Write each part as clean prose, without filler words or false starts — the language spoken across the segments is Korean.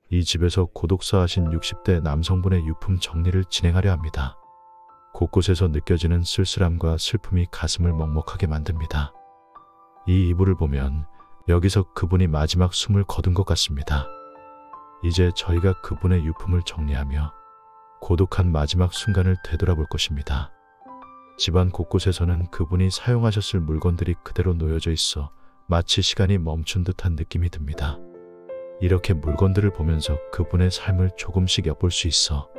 이 집에서 고독사하신 60대 남성분의 유품 정리를 진행하려 합니다. 곳곳에서 느껴지는 쓸쓸함과 슬픔이 가슴을 먹먹하게 만듭니다. 이 이불을 보면 여기서 그분이 마지막 숨을 거둔 것 같습니다. 이제 저희가 그분의 유품을 정리하며 고독한 마지막 순간을 되돌아볼 것입니다. 집안 곳곳에서는 그분이 사용하셨을 물건들이 그대로 놓여져 있어 마치 시간이 멈춘 듯한 느낌이 듭니다. 이렇게 물건들을 보면서 그분의 삶을 조금씩 엿볼 수 있어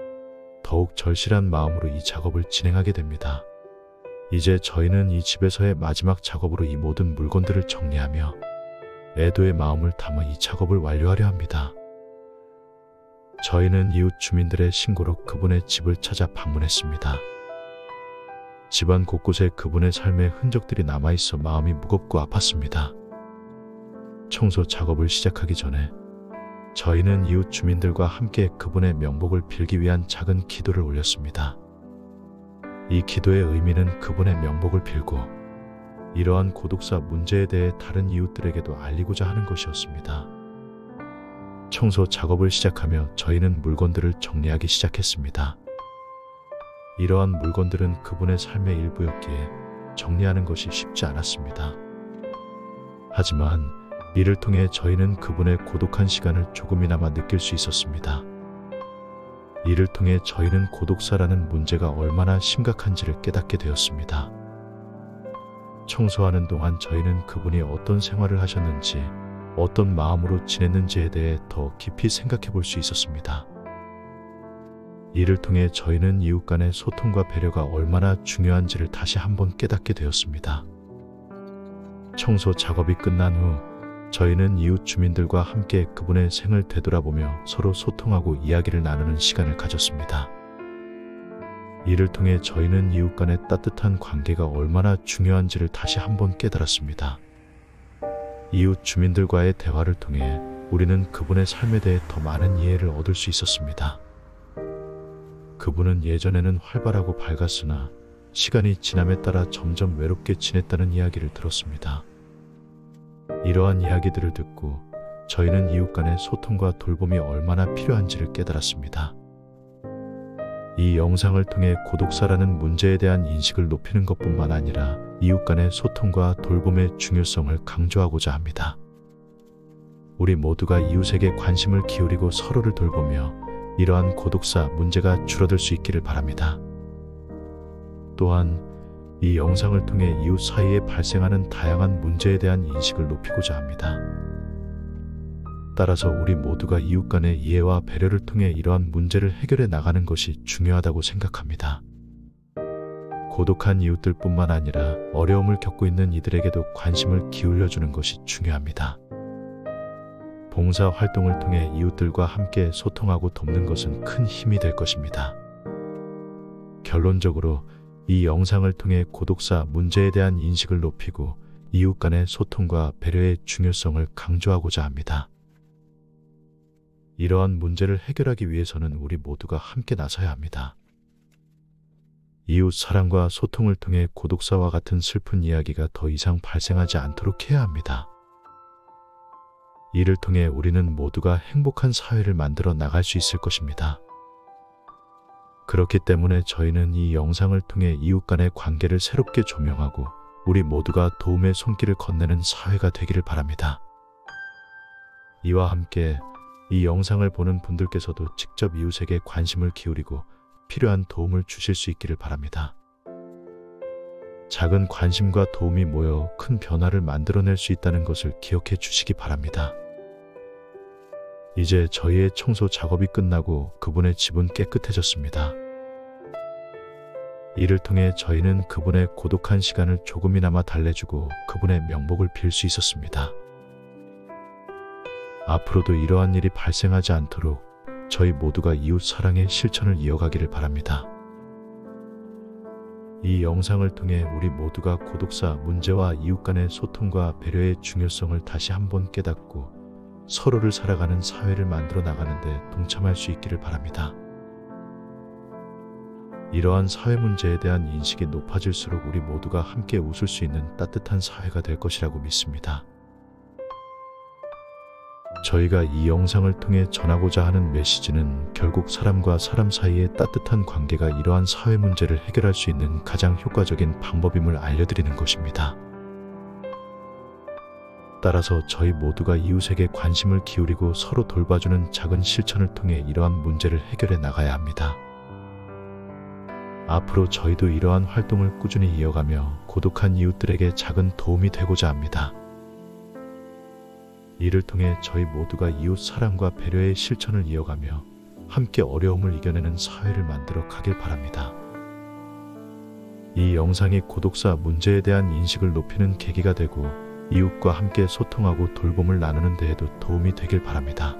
더욱 절실한 마음으로 이 작업을 진행하게 됩니다. 이제 저희는 이 집에서의 마지막 작업으로 이 모든 물건들을 정리하며 애도의 마음을 담아 이 작업을 완료하려 합니다. 저희는 이웃 주민들의 신고로 그분의 집을 찾아 방문했습니다. 집안 곳곳에 그분의 삶의 흔적들이 남아있어 마음이 무겁고 아팠습니다. 청소 작업을 시작하기 전에 저희는 이웃 주민들과 함께 그분의 명복을 빌기 위한 작은 기도를 올렸습니다. 이 기도의 의미는 그분의 명복을 빌고 이러한 고독사 문제에 대해 다른 이웃들에게도 알리고자 하는 것이었습니다. 청소 작업을 시작하며 저희는 물건들을 정리하기 시작했습니다. 이러한 물건들은 그분의 삶의 일부였기에 정리하는 것이 쉽지 않았습니다. 하지만 이를 통해 저희는 그분의 고독한 시간을 조금이나마 느낄 수 있었습니다. 이를 통해 저희는 고독사라는 문제가 얼마나 심각한지를 깨닫게 되었습니다. 청소하는 동안 저희는 그분이 어떤 생활을 하셨는지, 어떤 마음으로 지냈는지에 대해 더 깊이 생각해 볼 수 있었습니다. 이를 통해 저희는 이웃 간의 소통과 배려가 얼마나 중요한지를 다시 한번 깨닫게 되었습니다. 청소 작업이 끝난 후 저희는 이웃 주민들과 함께 그분의 생을 되돌아보며 서로 소통하고 이야기를 나누는 시간을 가졌습니다. 이를 통해 저희는 이웃 간의 따뜻한 관계가 얼마나 중요한지를 다시 한번 깨달았습니다. 이웃 주민들과의 대화를 통해 우리는 그분의 삶에 대해 더 많은 이해를 얻을 수 있었습니다. 그분은 예전에는 활발하고 밝았으나 시간이 지남에 따라 점점 외롭게 지냈다는 이야기를 들었습니다. 이러한 이야기들을 듣고 저희는 이웃 간의 소통과 돌봄이 얼마나 필요한지를 깨달았습니다. 이 영상을 통해 고독사라는 문제에 대한 인식을 높이는 것뿐만 아니라 이웃 간의 소통과 돌봄의 중요성을 강조하고자 합니다. 우리 모두가 이웃에게 관심을 기울이고 서로를 돌보며 이러한 고독사 문제가 줄어들 수 있기를 바랍니다. 또한 이 영상을 통해 이웃 사이에 발생하는 다양한 문제에 대한 인식을 높이고자 합니다. 따라서 우리 모두가 이웃 간의 이해와 배려를 통해 이러한 문제를 해결해 나가는 것이 중요하다고 생각합니다. 고독한 이웃들뿐만 아니라 어려움을 겪고 있는 이들에게도 관심을 기울여주는 것이 중요합니다. 봉사 활동을 통해 이웃들과 함께 소통하고 돕는 것은 큰 힘이 될 것입니다. 결론적으로 이 영상을 통해 고독사 문제에 대한 인식을 높이고 이웃 간의 소통과 배려의 중요성을 강조하고자 합니다. 이러한 문제를 해결하기 위해서는 우리 모두가 함께 나서야 합니다. 이웃 사랑과 소통을 통해 고독사와 같은 슬픈 이야기가 더 이상 발생하지 않도록 해야 합니다. 이를 통해 우리는 모두가 행복한 사회를 만들어 나갈 수 있을 것입니다. 그렇기 때문에 저희는 이 영상을 통해 이웃 간의 관계를 새롭게 조명하고 우리 모두가 도움의 손길을 건네는 사회가 되기를 바랍니다. 이와 함께 이 영상을 보는 분들께서도 직접 이웃에게 관심을 기울이고 필요한 도움을 주실 수 있기를 바랍니다. 작은 관심과 도움이 모여 큰 변화를 만들어낼 수 있다는 것을 기억해 주시기 바랍니다. 이제 저희의 청소 작업이 끝나고 그분의 집은 깨끗해졌습니다. 이를 통해 저희는 그분의 고독한 시간을 조금이나마 달래주고 그분의 명복을 빌 수 있었습니다. 앞으로도 이러한 일이 발생하지 않도록 저희 모두가 이웃 사랑의 실천을 이어가기를 바랍니다. 이 영상을 통해 우리 모두가 고독사 문제와 이웃 간의 소통과 배려의 중요성을 다시 한번 깨닫고 서로를 살아가는 사회를 만들어 나가는 데 동참할 수 있기를 바랍니다. 이러한 사회 문제에 대한 인식이 높아질수록 우리 모두가 함께 웃을 수 있는 따뜻한 사회가 될 것이라고 믿습니다. 저희가 이 영상을 통해 전하고자 하는 메시지는 결국 사람과 사람 사이의 따뜻한 관계가 이러한 사회 문제를 해결할 수 있는 가장 효과적인 방법임을 알려드리는 것입니다. 따라서 저희 모두가 이웃에게 관심을 기울이고 서로 돌봐주는 작은 실천을 통해 이러한 문제를 해결해 나가야 합니다. 앞으로 저희도 이러한 활동을 꾸준히 이어가며 고독한 이웃들에게 작은 도움이 되고자 합니다. 이를 통해 저희 모두가 이웃 사랑과 배려의 실천을 이어가며 함께 어려움을 이겨내는 사회를 만들어 가길 바랍니다. 이 영상이 고독사 문제에 대한 인식을 높이는 계기가 되고 이웃과 함께 소통하고 돌봄을 나누는 데에도 도움이 되길 바랍니다.